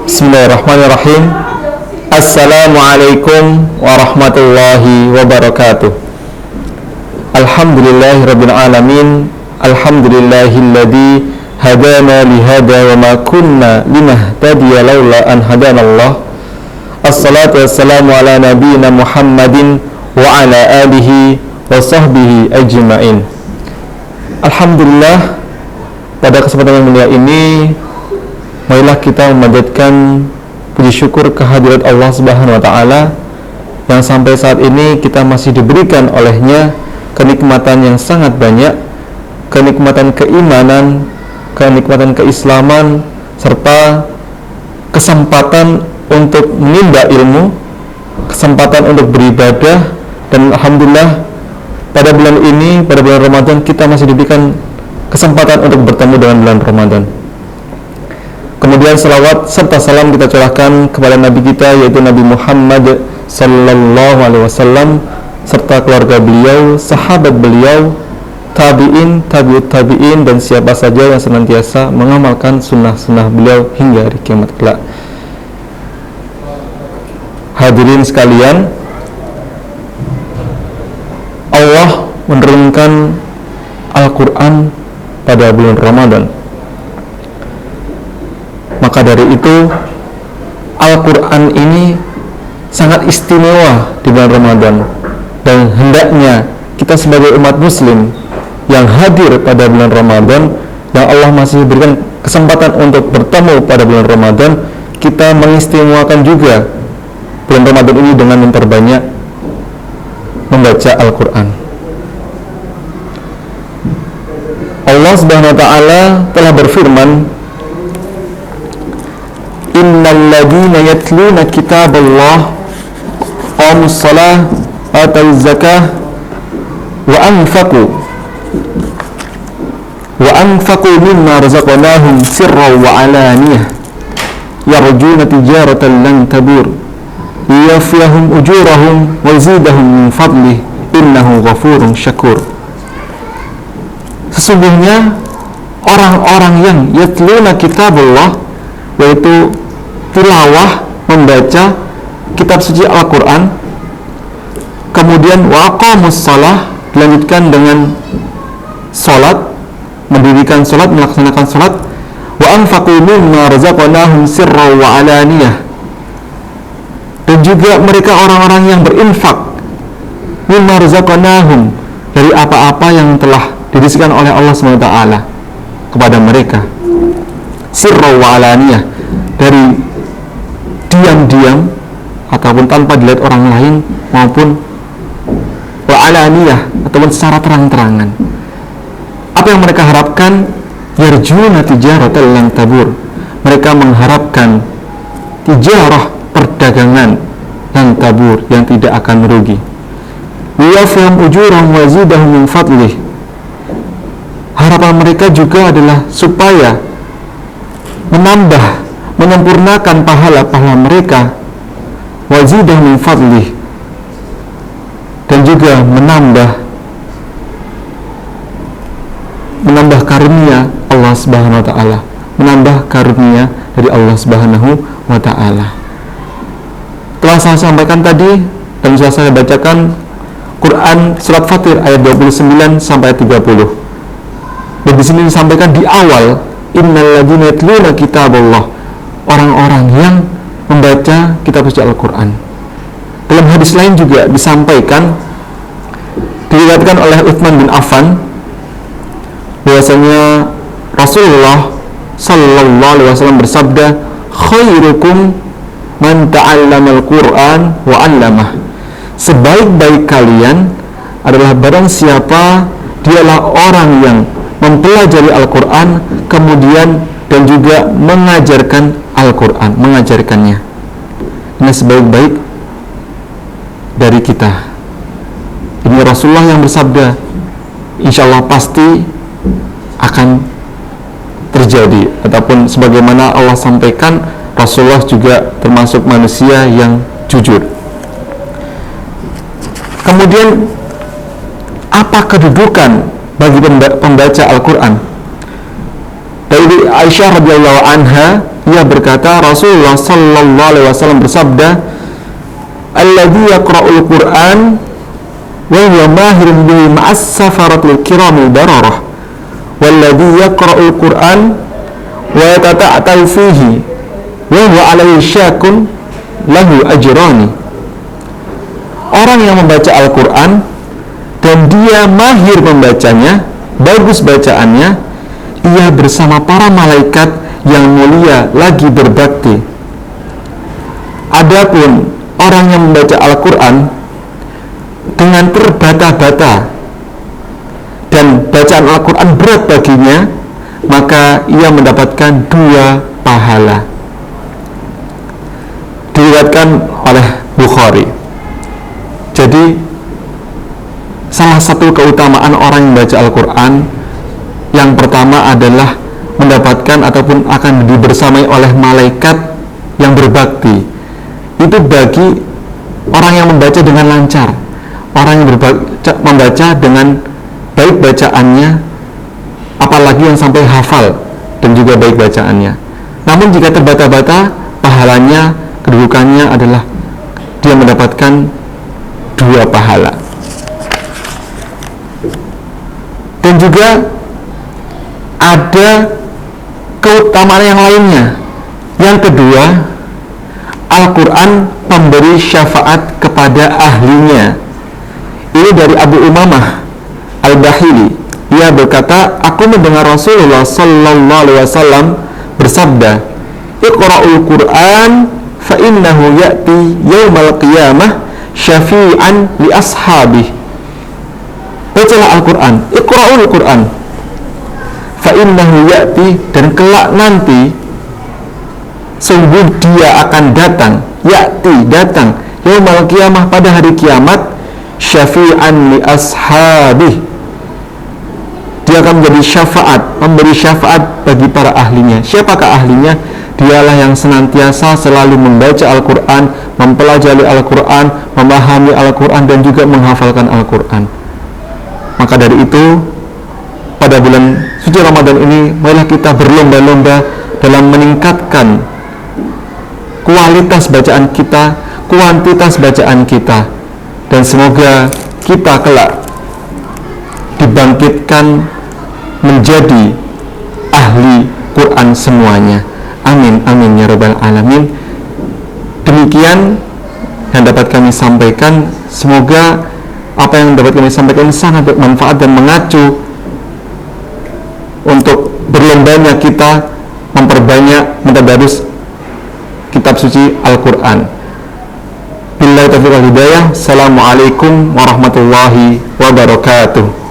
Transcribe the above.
Bismillahirrahmanirrahim. Assalamualaikum warahmatullahi wabarakatuh. Alhamdulillahirabbil alamin. Alhamdulillahilladzi hadana lihada wa ma kunna linahtadiya laula an hadanallah. Assalatu wassalamu ala nabiyyina Muhammadin wa ala alihi wa sahbihi ajma'in. Alhamdulillah, pada kesempatan yang mulia ini marilah kita memanjatkan puji syukur kehadirat Allah Subhanahu wa taala yang sampai saat ini kita masih diberikan olehnya kenikmatan yang sangat banyak, kenikmatan keimanan, kenikmatan keislaman, serta kesempatan untuk menimba ilmu, kesempatan untuk beribadah. Dan alhamdulillah pada bulan ini, pada bulan Ramadan, kita masih diberikan kesempatan untuk bertemu dengan bulan Ramadan. Kemudian salawat serta salam kita curahkan kepada Nabi kita, yaitu Nabi Muhammad sallallahu alaihi wasallam, serta keluarga beliau, sahabat beliau, tabi'in, tabi'ut tabi'in, dan siapa saja yang senantiasa mengamalkan sunnah-sunnah beliau hingga hari kiamat kelak. Hadirin sekalian, Allah menurunkan Al-Quran pada bulan Ramadan. Maka dari itu Al-Quran ini sangat istimewa di bulan Ramadan, dan hendaknya kita sebagai umat muslim yang hadir pada bulan Ramadan, yang Allah masih berikan kesempatan untuk bertemu pada bulan Ramadan, kita mengistimewakan juga bulan Ramadan ini dengan memperbanyak membaca Al-Quran. Allah Subhanahu wa taala telah berfirman, Innal ladzina yatluna kitaballah qamus shalah atau zakah wa anfaqu mimma razaqnahum sirran wa alaniyah yarjuna tijaratan lan tabur liyafiyahum ujurahum wa yazidahum min fadlih innahu ghafurun syakur. Sesungguhnya orang-orang yang yatluna kitabullah, yaitu tilawah, membaca kitab suci Al-Quran, kemudian waqamus shalah, dilanjutkan dengan sholat, mendirikan sholat, melaksanakan sholat, wa anfaqu mimma razaqnahum sirran wa alaniyah, dan juga mereka orang-orang yang berinfak mimma razaqnahum, dari apa-apa yang telah dirizkikan oleh Allah SWT kepada mereka, sirran wa alaniyah, dari diam-diam ataupun tanpa dilihat orang lain, maupun wa alaniyah ataupun secara terang-terangan. Apa yang mereka harapkan? Yarjuna tijaratan lan tabur, mereka mengharapkan tijarah, perdagangan, lan tabur, yang tidak akan merugi. Liyafihum ujurahum wa yazidahum min fadlih, harapan mereka juga adalah supaya menambah, menyempurnakan pahala-pahala mereka, wazidah min fadlih, dan juga menambah karunia Allah Subhanahu wa taala, menambah karunia dari Allah Subhanahu wa taala. Telah saya sampaikan tadi dan sudah saya bacakan Quran surat Fatir ayat 29 sampai 30. Dan di sini disampaikan di awal, innal ladzina yatluna kitaballah, orang-orang yang membaca kitab suci Al-Quran. Dalam hadis lain juga disampaikan, diriwayatkan oleh Utsman bin Affan, bahwasanya Rasulullah sallallahu alaihi wasallam bersabda, khairukum man ta'allama al-Quran wa 'allamah, sebaik-baik kalian adalah barang siapa dialah orang yang mempelajari Al-Quran, kemudian dan juga mengajarkan Al-Quran, mengajarkannya. Ini sebaik-baik dari kita. ini Rasulullah yang bersabda, insya Allah pasti akan terjadi, ataupun sebagaimana Allah sampaikan, Rasulullah juga termasuk manusia yang jujur. Kemudian apa kedudukan bagi pembaca Al-Quran? Dari Aisyah radhiyallahu anha, ia berkata, Rasulullah sallallahu alaihi wasallam bersabda, alladzi yaqra'ul Qur'an wa huwa mahirun bihi ma'as safaratil kiramil bararah walladzi yaqra'ul Qur'an wa yatata'atu fihi wa huwa 'alaihi syakun lahu ajrani. Orang yang membaca Al-Quran dan dia mahir membacanya, bagus bacaannya, ia bersama para malaikat yang mulia lagi berbakti. Adapun orang yang membaca Al-Quran dengan terbata-bata dan bacaan Al-Quran berat baginya, maka ia mendapatkan 2 pahala. Diriwayatkan oleh Bukhari. Jadi salah satu keutamaan orang yang membaca Al-Quran, yang pertama adalah mendapatkan ataupun akan dibersamai oleh malaikat yang berbakti. Itu bagi orang yang membaca dengan lancar, orang yang membaca dengan baik bacaannya, apalagi yang sampai hafal dan juga baik bacaannya. Namun jika terbata-bata, pahalanya, kedudukannya adalah dia mendapatkan 2 pahala. Dan juga ada keutamaan yang lainnya. Yang kedua, Al-Quran memberi syafaat kepada ahlinya. Ini dari Abu Umamah Al-Bahili. Ia berkata, aku mendengar Rasulullah sallallahu alaihi wasallam bersabda, Iqra'ul Qur'an fa innahu ya'ti yaumal qiyamah syafi'an li ashabih. Bacalah Al-Quran, Iqra'ul Qur'an fa innahu ya'ti, dan kelak nanti sungguh dia akan datang, ya'ti, datang, yaumal qiyamah, pada hari kiamat, syafi'an li ashabih, dia akan menjadi syafaat, memberi syafaat bagi para ahlinya. Siapakah ahlinya? Dialah yang senantiasa selalu membaca Al-Quran, mempelajari Al-Quran, memahami Al-Quran, dan juga menghafalkan Al-Quran. Maka dari itu, pada bulan suci Ramadan ini, marilah kita berlomba-lomba dalam meningkatkan kualitas bacaan kita, kuantitas bacaan kita, dan semoga kita kelak dibangkitkan menjadi ahli Quran semuanya. Amin, amin ya rabbal alamin. Demikian yang dapat kami sampaikan. Semoga apa yang dapat kami sampaikan sangat bermanfaat dan mengacu untuk berlombanya kita memperbanyak mentadarus kitab suci Al-Quran. Billahi taufiq wal hidayah. Assalamualaikum warahmatullahi wabarakatuh.